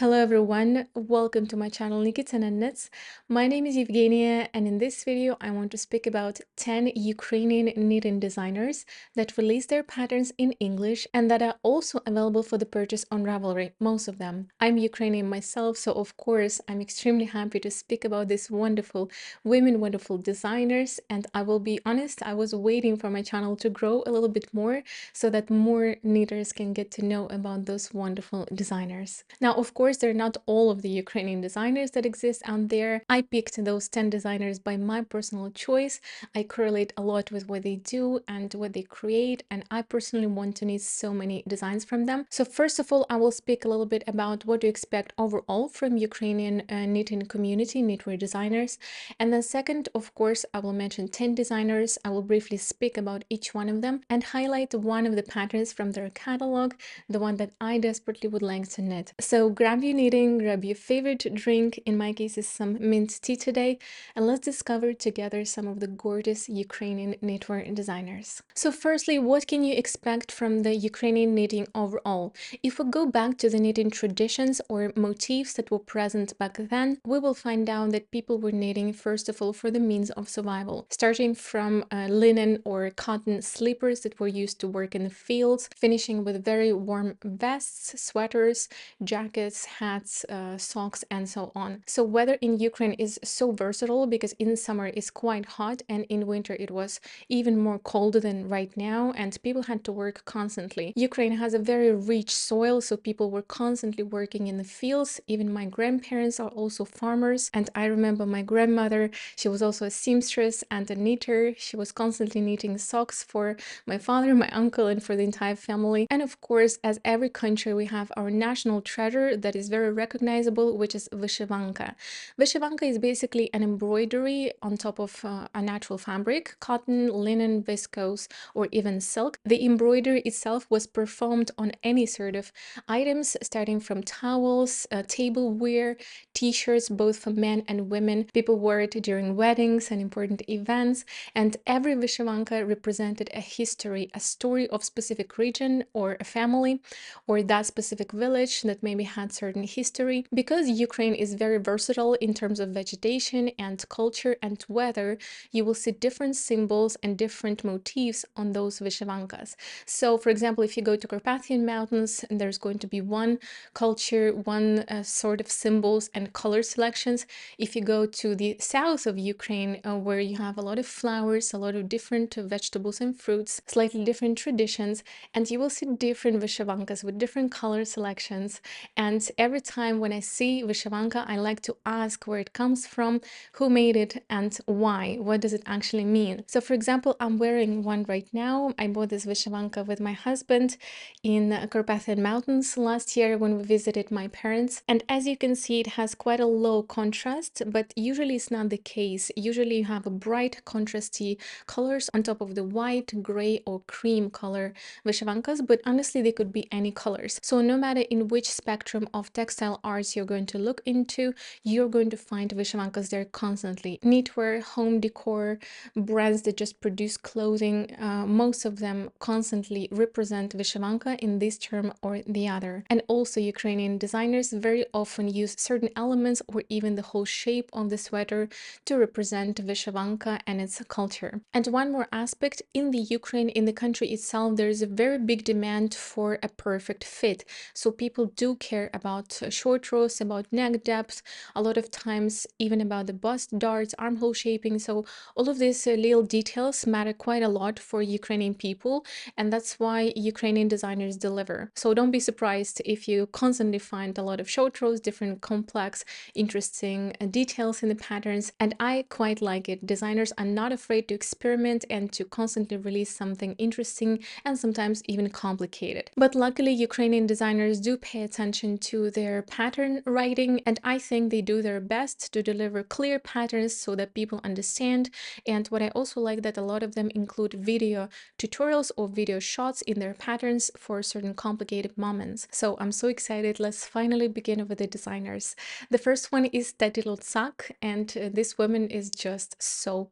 Hello everyone, welcome to my channel Nikitinaknits. My name is Evgeniya, and in this video I want to speak about 10 Ukrainian knitting designers that release their patterns in English and that are also available for the purchase on Ravelry, most of them. I'm Ukrainian myself, so of course I'm extremely happy to speak about these wonderful wonderful designers, and I will be honest, I was waiting for my channel to grow a little bit more so that more knitters can get to know about those wonderful designers. Now, of course, they're not all of the Ukrainian designers that exist out there. I picked those 10 designers by my personal choice. I correlate a lot with what they do and what they create, and I personally want to knit so many designs from them. So first of all, I will speak a little bit about what to expect overall from Ukrainian knitting community, knitwear designers. And then second, of course, I will mention 10 designers. I will briefly speak about each one of them and highlight one of the patterns from their catalog, the one that I desperately would like to knit. So grab your knitting, grab your favorite drink, in my case is some mint tea today, and let's discover together some of the gorgeous Ukrainian knitwear designers. So firstly, what can you expect from the Ukrainian knitting overall? If we go back to the knitting traditions or motifs that were present back then, we will find out that people were knitting first of all for the means of survival, starting from linen or cotton slippers that were used to work in the fields, finishing with very warm vests, sweaters, jackets, hats, socks, and so on. So weather in Ukraine is so versatile because in summer it's quite hot and in winter it was even more cold than right now, and people had to work constantly. Ukraine has a very rich soil, so people were constantly working in the fields. Even my grandparents are also farmers, and I remember my grandmother, she was also a seamstress and a knitter. She was constantly knitting socks for my father, my uncle, and for the entire family. And of course, as every country, we have our national treasure that is very recognizable, which is vyshyvanka. Vyshyvanka is basically an embroidery on top of a natural fabric, cotton, linen, viscose, or even silk. The embroidery itself was performed on any sort of items, starting from towels, tableware, t-shirts, both for men and women. People wore it during weddings and important events, and every vyshyvanka represented a history, a story of specific region or a family or that specific village that maybe had certain history. Because Ukraine is very versatile in terms of vegetation and culture and weather, you will see different symbols and different motifs on those vyshyvankas. So for example, if you go to Carpathian Mountains, there's going to be one culture, one sort of symbols and color selections. If you go to the south of Ukraine, where you have a lot of flowers, a lot of different vegetables and fruits, slightly different traditions, and you will see different vyshyvankas with different color selections. And every time when I see vyshyvanka, I like to ask where it comes from, who made it, and why. What does it actually mean? So for example, I'm wearing one right now. I bought this vyshyvanka with my husband in Carpathian Mountains last year when we visited my parents. And as you can see, it has quite a low contrast, but usually it's not the case. Usually you have a bright contrasty colors on top of the white, gray, or cream color vyshyvankas, but honestly they could be any colors. So no matter in which spectrum of textile arts you're going to look into, you're going to find vyshyvankas there constantly. Knitwear, home decor, brands that just produce clothing, most of them constantly represent vyshyvanka in this term or the other. And also Ukrainian designers very often use certain elements or even the whole shape of the sweater to represent vyshyvanka and its culture. And one more aspect, in the Ukraine, in the country itself, there is a very big demand for a perfect fit. So people do care about short rows, about neck depth, a lot of times even about the bust darts, armhole shaping. So all of these little details matter quite a lot for Ukrainian people, and that's why Ukrainian designers deliver. So don't be surprised if you constantly find a lot of short rows, different complex, interesting details in the patterns, and I quite like it. Designers are not afraid to experiment and to constantly release something interesting and sometimes even complicated. But luckily, Ukrainian designers do pay attention to their pattern writing, and I think they do their best to deliver clear patterns so that people understand. And what I also like that a lot of them include video tutorials or video shots in their patterns for certain complicated moments. So I'm so excited. Let's finally begin with the designers. The first one is Teti Lutsak, and this woman is just so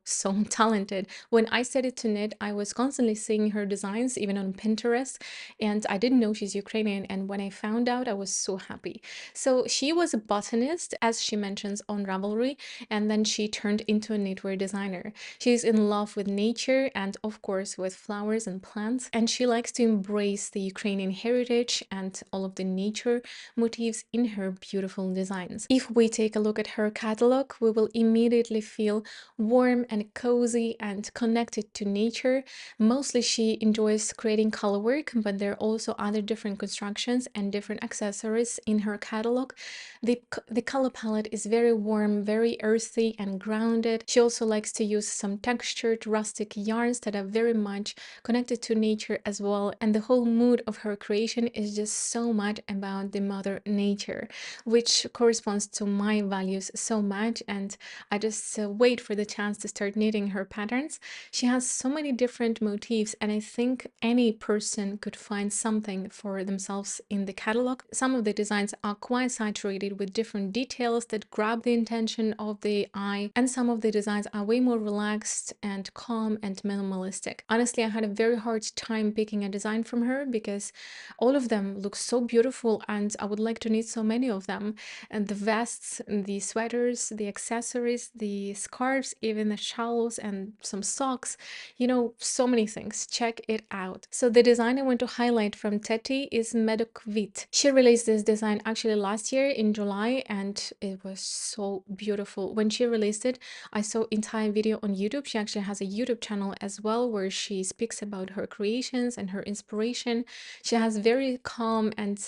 talented. When I started to knit, I was constantly seeing her designs, even on Pinterest, and I didn't know she's Ukrainian. And when I found out, I was so happy. So she was a botanist, as she mentions on Ravelry, and then she turned into a knitwear designer. She's in love with nature and, of course, with flowers and plants, and she likes to embrace the Ukrainian heritage and all of the nature motifs in her beautiful designs. If we take a look at her catalog, we will immediately feel warm and cozy and connected to nature. Mostly she enjoys creating color work, but there are also other different constructions and different accessories in her catalog. The color palette is very warm, very earthy and grounded. She also likes to use some textured rustic yarns that are very much connected to nature as well, and the whole mood of her creation is just so much about the mother nature, which corresponds to my values so much, and I just wait for the chance to start knitting her patterns. She has so many different motifs, and I think any person could find something for themselves in the catalog. Some of the designs are quite saturated with different details that grab the attention of the eye, and some of the designs are way more relaxed and calm and minimalistic. Honestly, I had a very hard time picking a design from her because all of them look so beautiful and I would like to knit so many of them. And the vests, the sweaters, the accessories, the scarves, even the shawls and some socks, you know, so many things. Check it out. So the design I want to highlight from Teti is Medokvit. She released this design actually last year in July and it was so beautiful. When she released it, I saw entire video on YouTube. She actually has a YouTube channel as well where she speaks about her creations and her inspiration. She has very calm and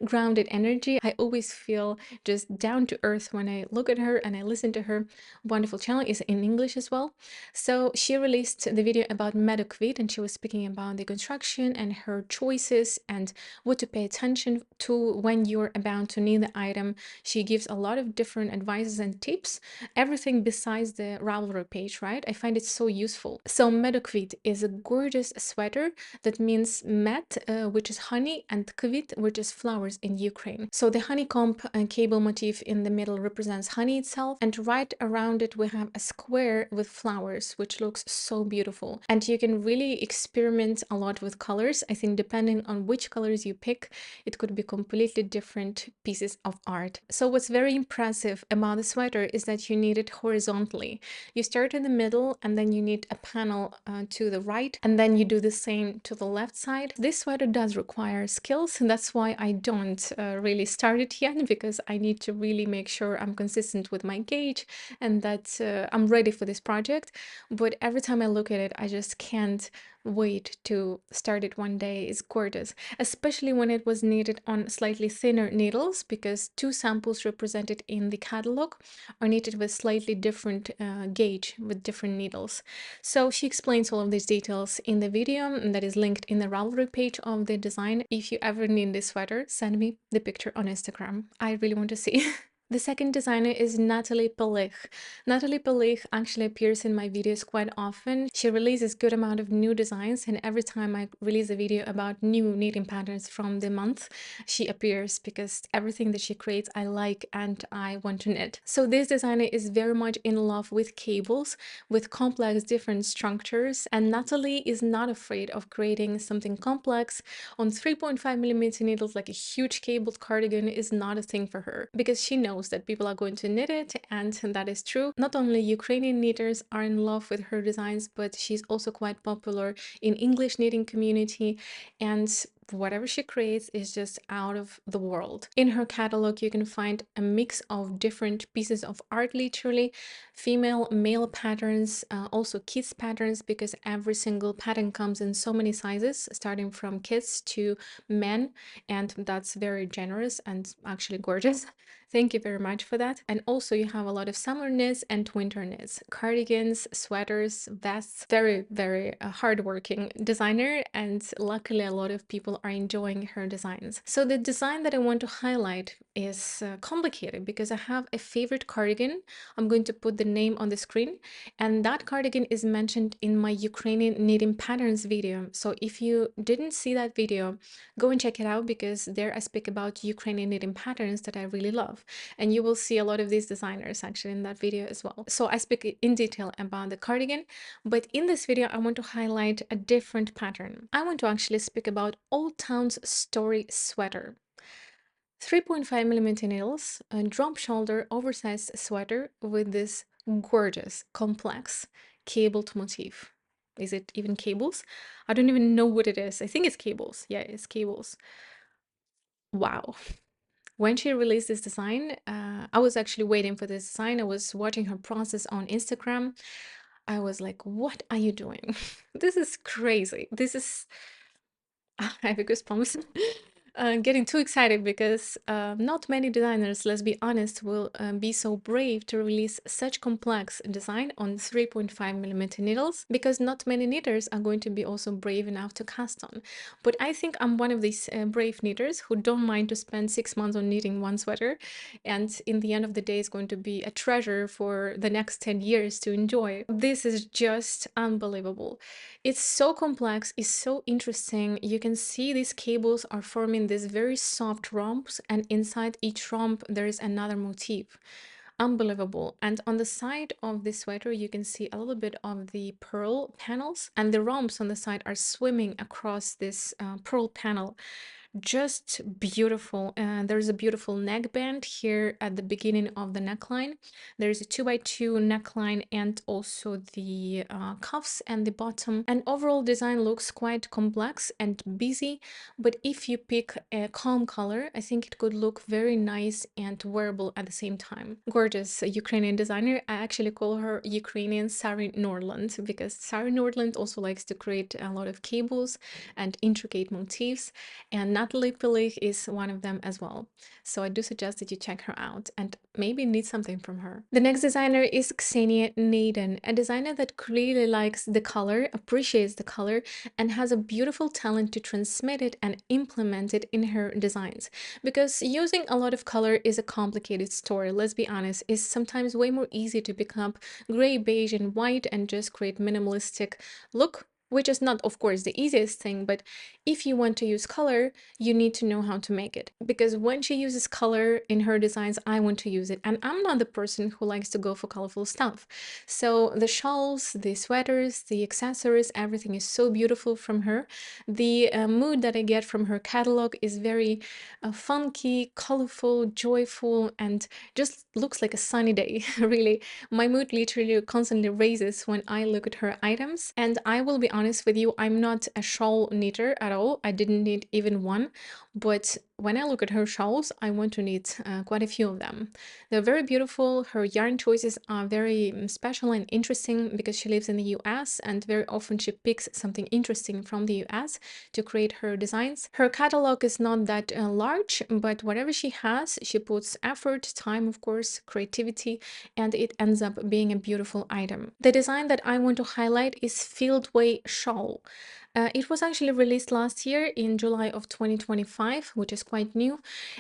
grounded energy. I always feel just down to earth when I look at her and I listen to her. Wonderful channel is in English as well. So she released the video about Medokvit and she was speaking about the construction and her choices and what to pay attention to when you're about to knit the item. She gives a lot of different advices and tips, everything besides the Ravelry page, right? I find it so useful. So Medokvit is a gorgeous sweater that means med, which is honey, and kvit, which is flowers in Ukraine. So the honeycomb cable motif in the middle represents honey itself, and right around it we have a square with flowers, which looks so beautiful. And you can really experiment a lot with colors. I think depending on which colors you pick, it could be completely different pieces of art. So what's very impressive about the sweater is that you knit it horizontally. You start in the middle and then you knit a panel to the right, and then you do the same to the left side. This sweater does require skills, and that's why I don't really start it yet, because I need to really make sure I'm consistent with my gauge and that I'm ready for this project. But every time I look at it, I just can't wait to start it one day. It's gorgeous, especially when it was knitted on slightly thinner needles, because two samples represented in the catalog are knitted with slightly different gauge with different needles. So she explains all of these details in the video that is linked in the Ravelry page of the design. If you ever need this sweater, send me the picture on Instagram. I really want to see. The second designer is Natalie Pelykh. Natalie Pelykh actually appears in my videos quite often. She releases good amount of new designs, and every time I release a video about new knitting patterns from the month, she appears because everything that she creates I like and I want to knit. So this designer is very much in love with cables, with complex different structures, and Natalie is not afraid of creating something complex on 3.5mm needles. Like a huge cabled cardigan is not a thing for her, because she knows that people are going to knit it, and that is true. Not only Ukrainian knitters are in love with her designs, but she's also quite popular in English knitting community, and whatever she creates is just out of the world. In her catalog, you can find a mix of different pieces of art, literally female, male patterns, also kids patterns, because every single pattern comes in so many sizes, starting from kids to men, and that's very generous and actually gorgeous. Thank you very much for that. And also you have a lot of summer knits and winter knits, cardigans, sweaters, vests. Very hardworking designer, and luckily a lot of people people are enjoying her designs. So the design that I want to highlight is complicated because I have a favorite cardigan. I'm going to put the name on the screen, and that cardigan is mentioned in my Ukrainian knitting patterns video. So if you didn't see that video, go and check it out, because there I speak about Ukrainian knitting patterns that I really love. And you will see a lot of these designers actually in that video as well. So I speak in detail about the cardigan, but in this video, I want to highlight a different pattern. I want to actually speak about Old Town's Story sweater. 3.5mm needles, a drop shoulder oversized sweater with this gorgeous, complex cabled motif. Is it even cables? I don't even know what it is. I think it's cables. Yeah, it's cables. Wow. When she released this design, I was actually waiting for this design. I was watching her process on Instagram. I was like, what are you doing? This is crazy. This is I have a goosebumps. Getting too excited because not many designers, let's be honest, will be so brave to release such complex design on 3.5mm needles, because not many knitters are going to be also brave enough to cast on. But I think I'm one of these brave knitters who don't mind to spend 6 months on knitting one sweater, and in the end of the day, it's going to be a treasure for the next 10 years to enjoy. This is just unbelievable. It's so complex, it's so interesting. You can see these cables are forming these very soft romps, and inside each romp there is another motif. Unbelievable. And on the side of this sweater, you can see a little bit of the pearl panels, and the romps on the side are swimming across this pearl panel. Just beautiful. There's a beautiful neckband here at the beginning of the neckline. There's a 2x2 neckline, and also the cuffs and the bottom. And overall design looks quite complex and busy, but if you pick a calm color, I think it could look very nice and wearable at the same time. Gorgeous Ukrainian designer. I actually call her Ukrainian Sari Nordland, because Sari Nordland also likes to create a lot of cables and intricate motifs, and Natalie Pelykh is one of them as well. So I do suggest that you check her out and maybe need something from her. The next designer is Ksenia Naidyon, a designer that clearly likes the color, appreciates the color, and has a beautiful talent to transmit it and implement it in her designs. Because using a lot of color is a complicated story, let's be honest. It's sometimes way more easy to pick up gray, beige, and white and just create minimalistic look, which is not, of course, the easiest thing, but if you want to use color, you need to know how to make it. Because when she uses color in her designs, I want to use it. And I'm not the person who likes to go for colorful stuff. So the shawls, the sweaters, the accessories, everything is so beautiful from her. The mood that I get from her catalog is very funky, colorful, joyful, and just looks like a sunny day, really. My mood literally constantly raises when I look at her items. And I will be honest with you, I'm not a shawl knitter at all. I didn't knit even one, but when I look at her shawls, I want to knit quite a few of them. They're very beautiful. Her yarn choices are very special and interesting because she lives in the US, and very often she picks something interesting from the US to create her designs. Her catalog is not that large, but whatever she has, she puts effort, time, of course, creativity, and it ends up being a beautiful item. The design that I want to highlight is Fieldway Shawl. It was actually released last year in July of 2025, which is quite new.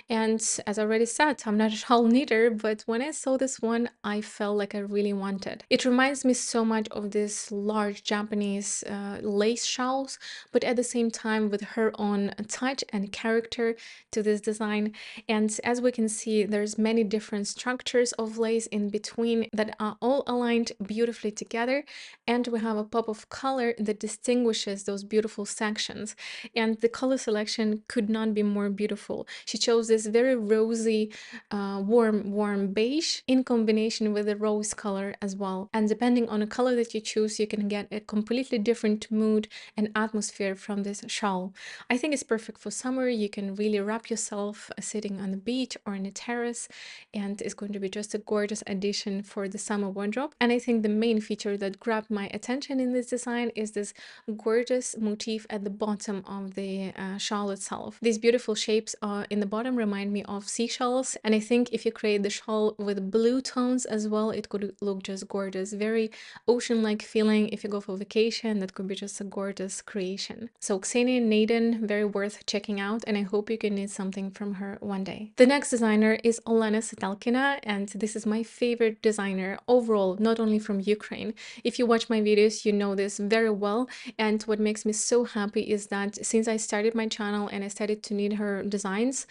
And as I already said, I'm not a shawl knitter, but when I saw this one, I felt like I really wanted. It reminds me so much of this large Japanese lace shawls, but at the same time with her own touch and character to this design. And as we can see, there's many different structures of lace in between that are all aligned beautifully together. And we have a pop of color that distinguishes those beautiful sections, and the color selection could not be more beautiful. She chose this very rosy warm beige in combination with the rose color as well, and depending on the color that you choose, you can get a completely different mood and atmosphere from this shawl. I think it's perfect for summer. You can really wrap yourself sitting on the beach or in a terrace, and it's going to be just a gorgeous addition for the summer wardrobe. And I think the main feature that grabbed my attention in this design is this gorgeous this motif at the bottom of the shawl itself. These beautiful shapes in the bottom remind me of seashells, and I think if you create the shawl with blue tones as well, it could look just gorgeous. Very ocean-like feeling. If you go for vacation, that could be just a gorgeous creation. So Ksenia Naidyon, very worth checking out, and I hope you can knit something from her one day. The next designer is Olena Sitalkina, and this is my favorite designer overall, not only from Ukraine. If you watch my videos, you know this very well, and what makes me so happy is that since I started my channel and I started to knit her designs,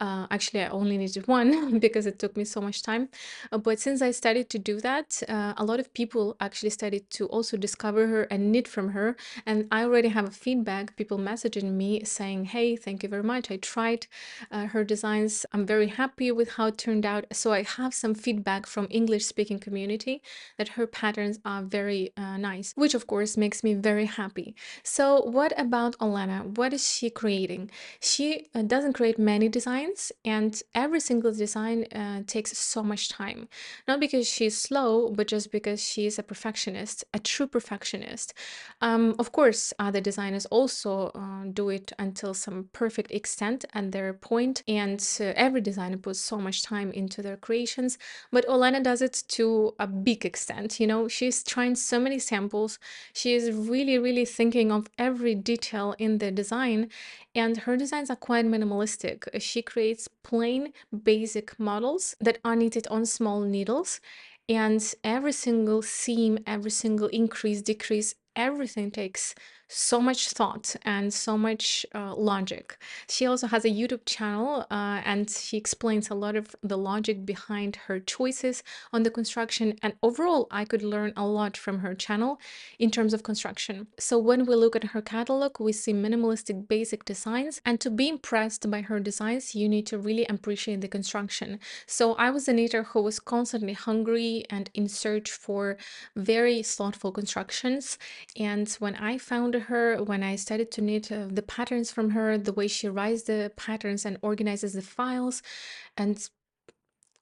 actually I only knitted one because it took me so much time, but since I started to do that, a lot of people actually started to also discover her and knit from her, and I already have a feedback, people messaging me saying, hey, thank you very much, I tried her designs, I'm very happy with how it turned out. So I have some feedback from English speaking community that her patterns are very nice, which of course makes me very happy. So what about Olena? What is she creating? She doesn't create many designs, and every single design takes so much time. Not because she's slow, but just because she is a perfectionist, a true perfectionist. Of course, other designers also do it until some perfect extent at their point, and every designer puts so much time into their creations, but Olena does it to a big extent. You know, she's trying so many samples, she is really thinking of every detail in the design, and her designs are quite minimalistic. She creates plain basic models that are knitted on small needles, and every single seam, every single increase, decrease, everything takes so much thought and so much logic. She also has a YouTube channel, and she explains a lot of the logic behind her choices on the construction, and overall I could learn a lot from her channel in terms of construction. So when we look at her catalog, we see minimalistic basic designs, and to be impressed by her designs you need to really appreciate the construction. So I was a knitter who was constantly hungry and in search for very thoughtful constructions, and when I found her, when I started to knit the patterns from her, the way she writes the patterns and organizes the files, and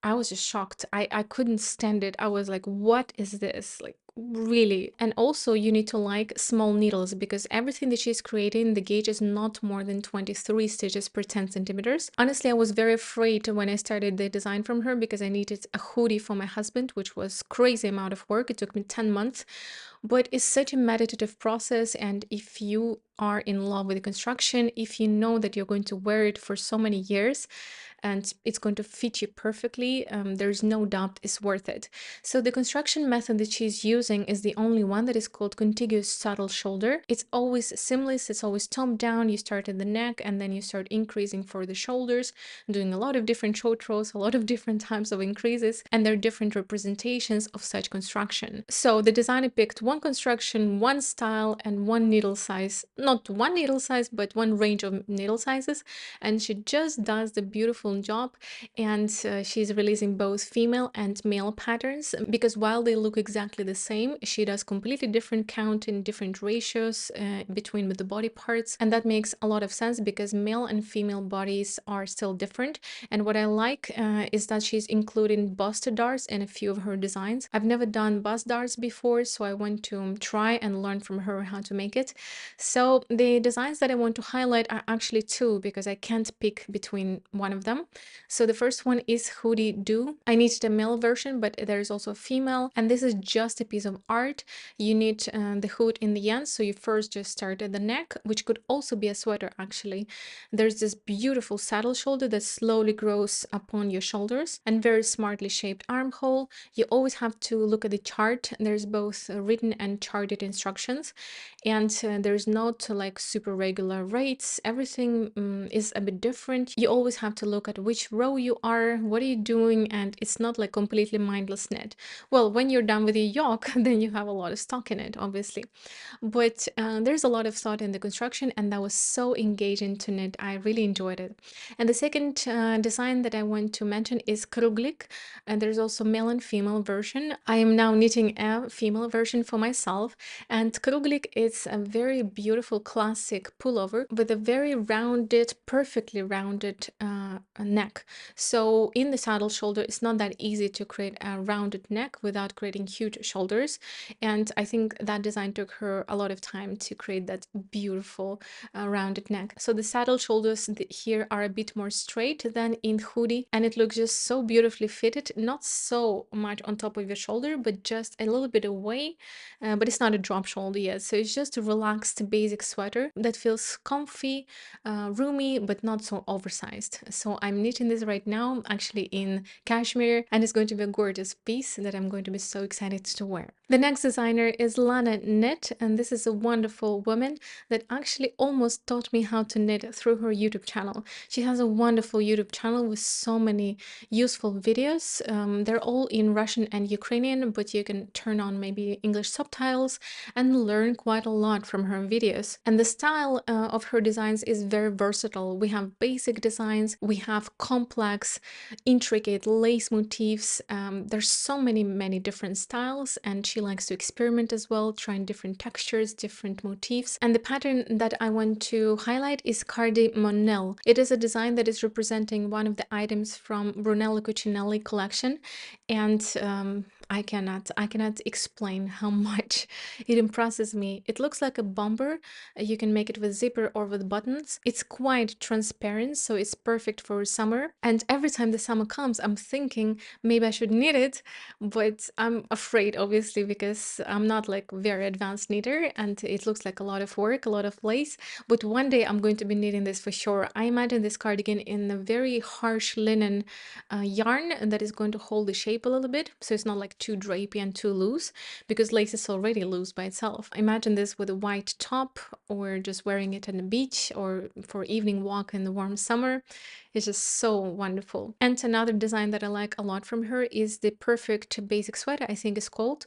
I was just shocked. I couldn't stand it. I was like, what is this? Like, really? And also you need to like small needles, because everything that she's creating, the gauge is not more than 23 stitches per 10 centimeters. Honestly, I was very afraid when I started the design from her, because I needed a hoodie for my husband, which was crazy amount of work. It took me 10 months, but it's such a meditative process. And if you are in love with the construction, if you know that you're going to wear it for so many years and it's going to fit you perfectly, there's no doubt it's worth it. So the construction method that she's using is the only one that is called contiguous saddle shoulder. It's always seamless, it's always top down. You start at the neck and then you start increasing for the shoulders, doing a lot of different short rows, a lot of different types of increases, and there are different representations of such construction. So the designer picked one construction, one style, and one needle size. Not one needle size, but one range of needle sizes, and she just does the beautiful job. And she's releasing both female and male patterns, because while they look exactly the same, she does completely different count in different ratios between the body parts, and that makes a lot of sense because male and female bodies are still different. And what I like is that she's including bust darts in a few of her designs. I've never done bust darts before, so I want to try and learn from her how to make it. So the designs that I want to highlight are actually two, because I can't pick between one of them. So the first one is Hoodie Do. I needed a male version, but there's also a female, and this is just a piece of art. You need the hood in the end, so you first just start at the neck, which could also be a sweater actually. There's this beautiful saddle shoulder that slowly grows upon your shoulders, and very smartly shaped armhole. You always have to look at the chart. There's both written and charted instructions, and there's not like super regular rates. Everything is a bit different. You always have to look at which row you are, what are you doing, and it's not like completely mindless knit. Well, when you're done with your yoke, then you have a lot of stock in it, obviously. But there's a lot of thought in the construction, and that was so engaging to knit. I really enjoyed it. And the second design that I want to mention is Kruglik, and there's also male and female version. I am now knitting a female version for myself, and Kruglik is a very beautiful classic pullover with a very rounded, perfectly rounded neck. So in the saddle shoulder, it's not that easy to create a rounded neck without creating huge shoulders. shoulders. And I think that design took her a lot of time to create that beautiful rounded neck. So the saddle shoulders here are a bit more straight than in hoodie, and it looks just so beautifully fitted, not so much on top of your shoulder, but just a little bit away. But it's not a drop shoulder yet, so it's just a relaxed basic sweater that feels comfy, roomy, but not so oversized. So I'm knitting this right now, actually in cashmere, and it's going to be a gorgeous piece that I'm going to be so excited to wear. The next designer is La.Na.Knit, and this is a wonderful woman that actually almost taught me how to knit through her YouTube channel. She has a wonderful YouTube channel with so many useful videos. They're all in Russian and Ukrainian, but you can turn on maybe English subtitles and learn quite a lot from her videos. And the style of her designs is very versatile. We have basic designs, we have complex, intricate lace motifs. There's so many different styles, and she likes to experiment as well, trying different textures, different motifs. And the pattern that I want to highlight is cardigans. It is a design that is representing one of the items from Brunello Cucinelli collection, and I cannot explain how much it impresses me. It looks like a bomber. You can make it with zipper or with buttons. It's quite transparent, so it's perfect for summer. And every time the summer comes, I'm thinking maybe I should knit it, but I'm afraid, obviously, because I'm not like very advanced knitter, and it looks like a lot of work, a lot of lace. But one day I'm going to be knitting this for sure. I imagine this cardigan in a very harsh linen yarn that is going to hold the shape a little bit, so it's not like too drapey and too loose, because lace is already loose by itself. Imagine this with a white top, or just wearing it on the beach, or for evening walk in the warm summer. It's just so wonderful. And another design that I like a lot from her is the perfect basic sweater, I think it's called.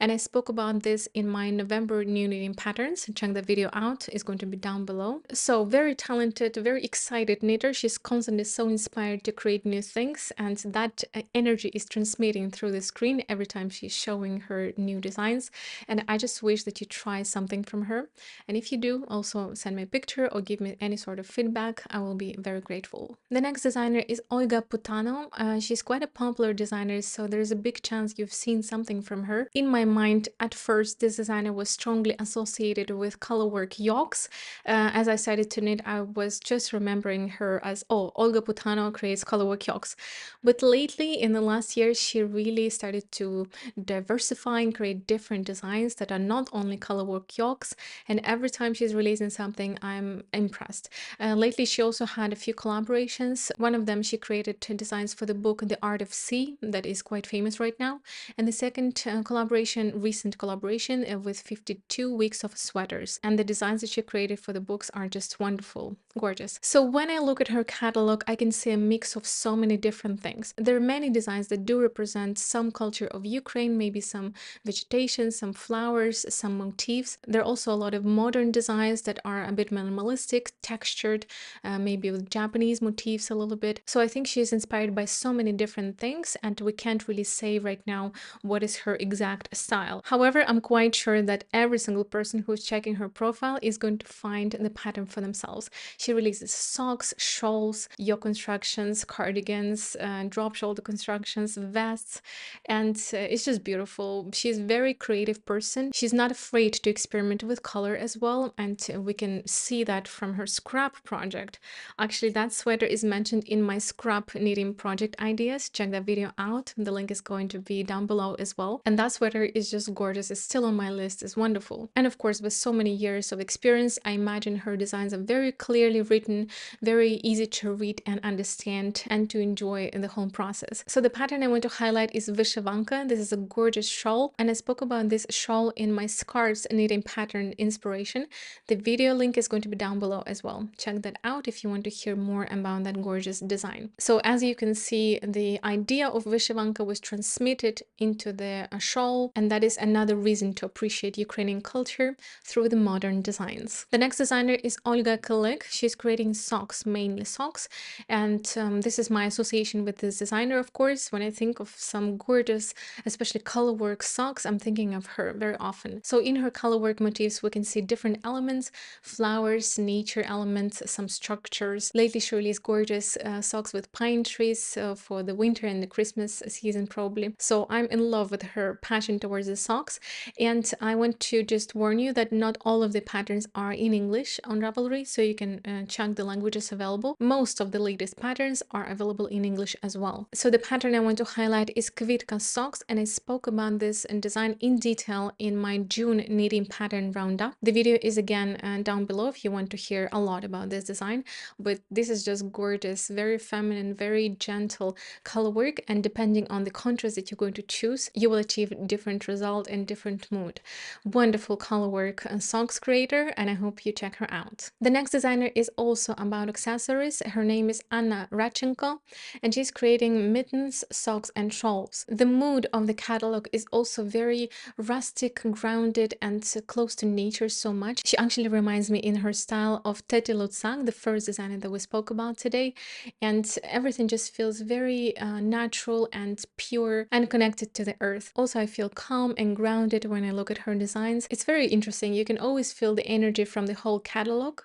And I spoke about this in my November new knitting patterns. Check the video out, it's going to be down below. So very talented, very excited knitter. She's constantly so inspired to create new things, and that energy is transmitting through the screen every time she's showing her new designs. And I just wish that you try something from her. And if you do, also send me a picture or give me any sort of feedback. I will be very grateful. The next designer is Olga Putano. She's quite a popular designer, so there's a big chance you've seen something from her. In my mind, at first, this designer was strongly associated with colorwork yokes. As I started to knit, I was just remembering her as, oh, Olga Putano creates colorwork yokes. But lately, in the last year, she really started to diversify and create different designs that are not only colorwork yokes, and every time she's releasing something, I'm impressed. Lately, she also had a few collaborations. One of them, she created designs for the book The Art of Sea, that is quite famous right now. And the second recent collaboration with 52 weeks of sweaters. And the designs that she created for the books are just wonderful, gorgeous. So when I look at her catalog, I can see a mix of so many different things. There are many designs that do represent some culture of Ukraine, maybe some vegetation, some flowers, some motifs. There are also a lot of modern designs that are a bit minimalistic, textured, maybe with Japanese motifs a little bit. So I think she is inspired by so many different things, and we can't really say right now what is her exact style. However, I'm quite sure that every single person who's checking her profile is going to find the pattern for themselves. She releases socks, shawls, yoke constructions, cardigans, drop shoulder constructions, vests, and it's just beautiful. She's a very creative person. She's not afraid to experiment with color as well, and we can see that from her scrap project. Actually, that sweater is mentioned in my scrap knitting project ideas. Check that video out. The link is going to be down below as well. And that sweater is just gorgeous. It's still on my list. It's wonderful. And of course, with so many years of experience, I imagine her designs are very clearly written, very easy to read and understand, and to enjoy in the whole process. So the pattern I want to highlight is Vyshyvanka. This is a gorgeous shawl, and I spoke about this shawl in my scarves knitting pattern inspiration. The video link is going to be down below as well. Check that out if you want to hear more about that gorgeous design. So as you can see, the idea of Vyshyvanka was transmitted into the shawl, and that is another reason to appreciate Ukrainian culture through the modern designs. The next designer is Olya Kilic. She's creating socks, mainly socks, and this is my association with this designer, of course. When I think of some gorgeous especially colorwork socks, I'm thinking of her very often. So in her colorwork motifs, we can see different elements, flowers, nature elements, some structures. Lately, she released gorgeous socks with pine trees for the winter and the Christmas season probably. So I'm in love with her passion towards the socks. And I want to just warn you that not all of the patterns are in English on Ravelry, so you can check the languages available. Most of the latest patterns are available in English as well. So the pattern I want to highlight is Kvitka socks, and I spoke about this and design in detail in my June knitting pattern roundup. The video is again down below if you want to hear a lot about this design, but this is just gorgeous, very feminine, very gentle color work, and depending on the contrast that you're going to choose, you will achieve different result and different mood. Wonderful color work socks creator, and I hope you check her out. The next designer is also about accessories. Her name is Radchenko, and she's creating mittens, socks, and shawls. The mood of the catalog is also very rustic, grounded, and close to nature so much. She actually reminds me in her style of Teti Lutsak, the first designer that we spoke about today, and everything just feels very natural and pure and connected to the earth. Also, I feel calm and grounded when I look at her designs. It's very interesting. You can always feel the energy from the whole catalog.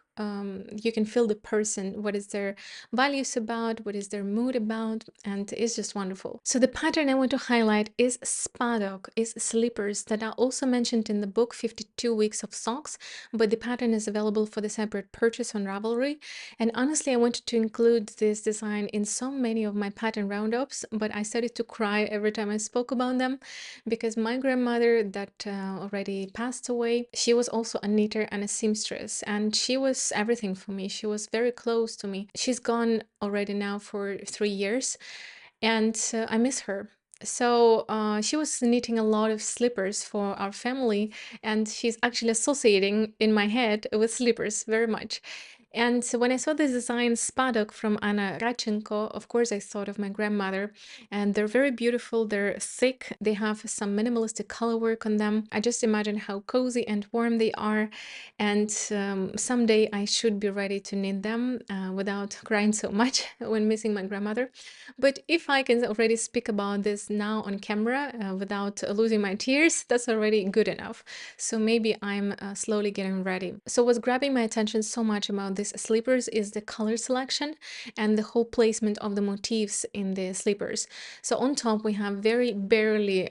You can feel the person, what is their values about, what is their mood about, and it's just wonderful. So the pattern I want to highlight is spadok, is slippers that are also mentioned in the book 52 Weeks of Socks, but the pattern is available for the separate purchase on Ravelry. And honestly, I wanted to include this design in so many of my pattern roundups, but I started to cry every time I spoke about them because my grandmother that already passed away, she was also a knitter and a seamstress, and she was everything for me. She was very close to me. She's gone already now for 3 years, and I miss her. So she was knitting a lot of slippers for our family, and she's actually associating in my head with slippers very much. And so when I saw this design spadok from Radchenko, of course I thought of my grandmother, and they're very beautiful, they're thick, they have some minimalistic color work on them. I just imagine how cozy and warm they are, and someday I should be ready to knit them without crying so much when missing my grandmother. But if I can already speak about this now on camera without losing my tears, that's already good enough. So maybe I'm slowly getting ready. So what's grabbing my attention so much about these slippers is the color selection and the whole placement of the motifs in the slippers. So on top we have very barely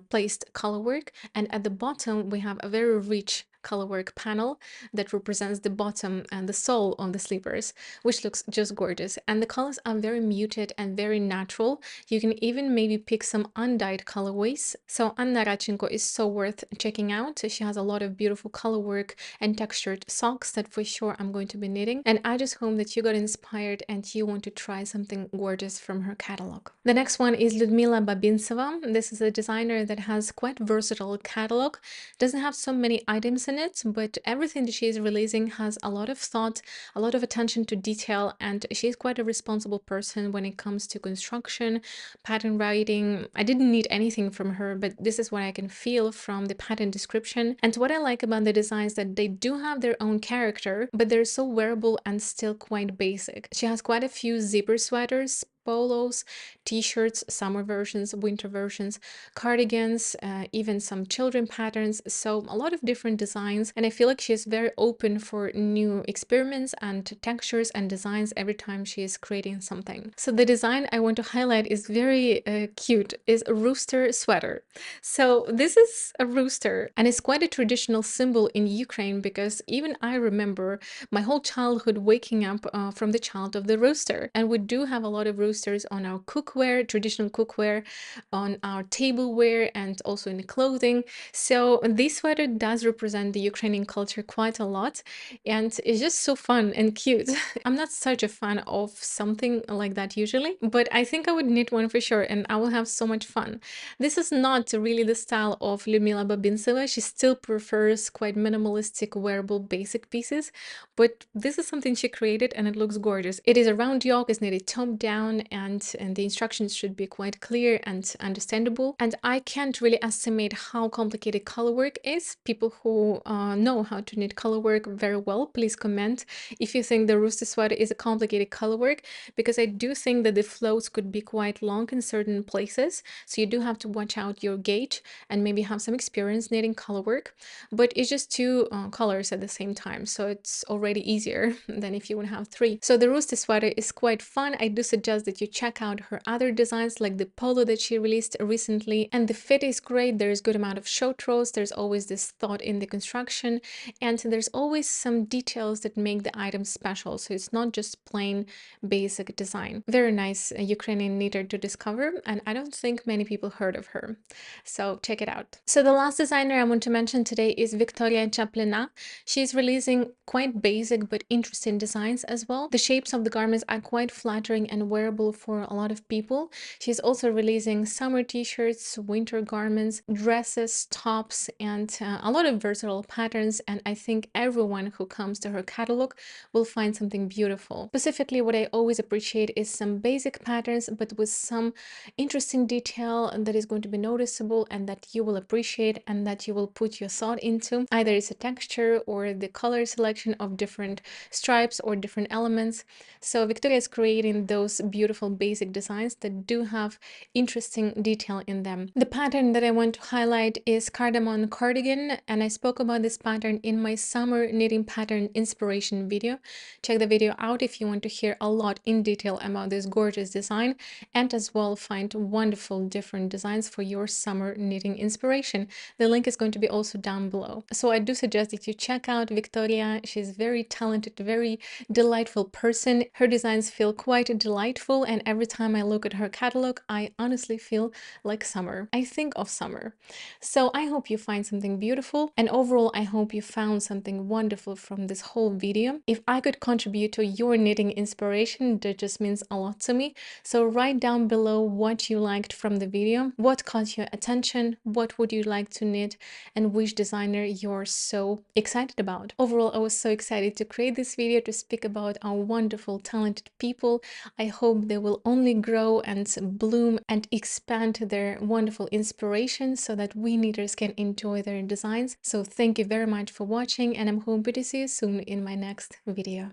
placed color work, and at the bottom we have a very rich colorwork panel that represents the bottom and the sole of the slippers, which looks just gorgeous. And the colors are very muted and very natural. You can even maybe pick some undyed colorways. So Anna Radchenko is so worth checking out. She has a lot of beautiful colorwork and textured socks that for sure I'm going to be knitting. And I just hope that you got inspired and you want to try something gorgeous from her catalog. The next one is Liudmyla Babintseva. This is a designer that has quite versatile catalog. Doesn't have so many items in it, but everything that she is releasing has a lot of thought, a lot of attention to detail, and she's quite a responsible person when it comes to construction, pattern writing. I didn't need anything from her, but this is what I can feel from the pattern description. And what I like about the designs that they do have their own character, but they're so wearable and still quite basic. She has quite a few zipper sweaters, polos, t-shirts, summer versions, winter versions, cardigans, even some children patterns, so a lot of different designs, and I feel like she's very open for new experiments and textures and designs every time she is creating something. So the design I want to highlight is very cute, is a rooster sweater. So this is a rooster, and it's quite a traditional symbol in Ukraine because even I remember my whole childhood waking up from the chant of the rooster, and we do have a lot of roosters on our cookware, traditional cookware, on our tableware, and also in the clothing. So this sweater does represent the Ukrainian culture quite a lot, and it's just so fun and cute. I'm not such a fan of something like that usually, but I think I would knit one for sure, and I will have so much fun. This is not really the style of Liudmyla Babintseva. She still prefers quite minimalistic, wearable, basic pieces, but this is something she created and it looks gorgeous. It is a round yoke, it's knitted top down, and the instructions should be quite clear and understandable. And I can't really estimate how complicated color work is. People who know how to knit color work very well, please comment if you think the rooster sweater is a complicated color work, because I do think that the floats could be quite long in certain places. So you do have to watch out your gauge and maybe have some experience knitting color work. But it's just two colors at the same time, so it's already easier than if you would have three. So the rooster sweater is quite fun. I do suggest that you check out her other designs, like the polo that she released recently, and the fit is great. There's good amount of show throws, there's always this thought in the construction, and there's always some details that make the item special, so it's not just plain basic design. Very nice Ukrainian knitter to discover, and I don't think many people heard of her, so check it out. So the last designer I want to mention today is Viktoria Chaplina. She's releasing quite basic but interesting designs as well. The shapes of the garments are quite flattering and wearable for a lot of people. She's also releasing summer t-shirts, winter garments, dresses, tops, and a lot of versatile patterns, and I think everyone who comes to her catalog will find something beautiful. Specifically, what I always appreciate is some basic patterns but with some interesting detail that is going to be noticeable and that you will appreciate and that you will put your thought into. Either it's a texture or the color selection of different stripes or different elements. So Victoria is creating those beautiful basic designs that do have interesting detail in them. The pattern that I want to highlight is cardamom cardigan, and I spoke about this pattern in my summer knitting pattern inspiration video. Check the video out if you want to hear a lot in detail about this gorgeous design, and as well find wonderful different designs for your summer knitting inspiration. The link is going to be also down below. So I do suggest that you check out Victoria. She's very talented, very delightful person. Her designs feel quite delightful, and every time I look at her catalog, I honestly feel like summer. I think of summer. So I hope you find something beautiful, and overall I hope you found something wonderful from this whole video. If I could contribute to your knitting inspiration, that just means a lot to me. So write down below what you liked from the video, what caught your attention, what would you like to knit, and which designer you're so excited about. Overall, I was so excited to create this video to speak about our wonderful, talented people. I hope they will only grow and bloom and expand their wonderful inspiration so that we knitters can enjoy their designs. So thank you very much for watching, and I'm hoping to see you soon in my next video.